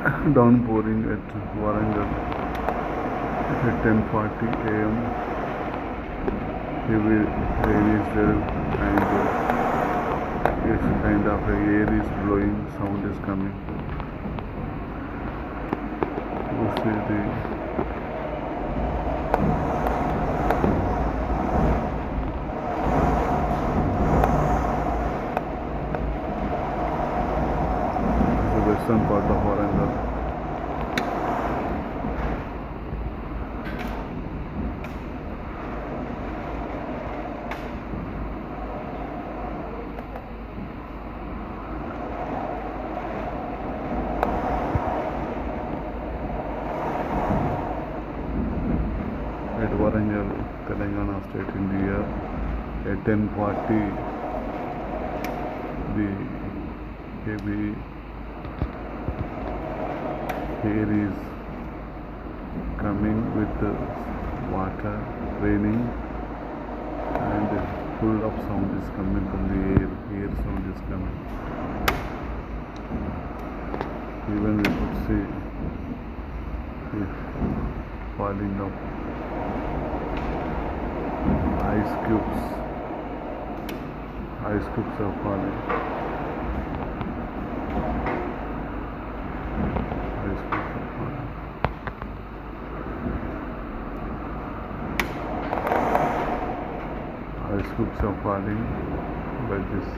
downpouring at Warangal at 10:40 a.m. Heavy rain is there and it's kind of a air is blowing, sound is coming. You see the western part of Warangal. At Warangal, Telangana State, India, at 10:40, the heavy air is coming with the water raining and full of sound is coming from the air sound is coming. Even we could see if falling of ice cubes are falling. Ice cubes are falling. Ice cubes are falling by this.